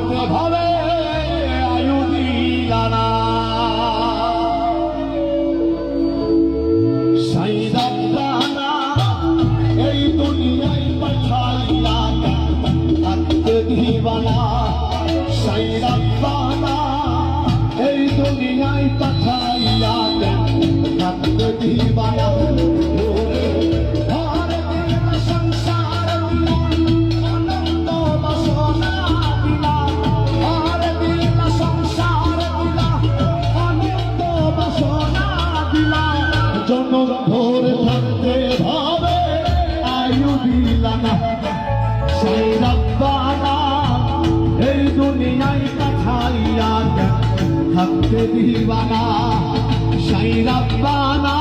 থাকতে ভাবে আয়ু দিলানা সাইদানা এই দুনিয়ায় পাঠাইয়া থাকতে দিবানা সাইদানা এই দুনিয়ায় পাঠাইয়া থাকতে দিবানা জনম ধরে থাকতে ভাবে আয়ু দিলানা সেই রব্বানা এই দুনিয়ায় পাঠাইয়া থাকতে দিবানা সেই রব্বানা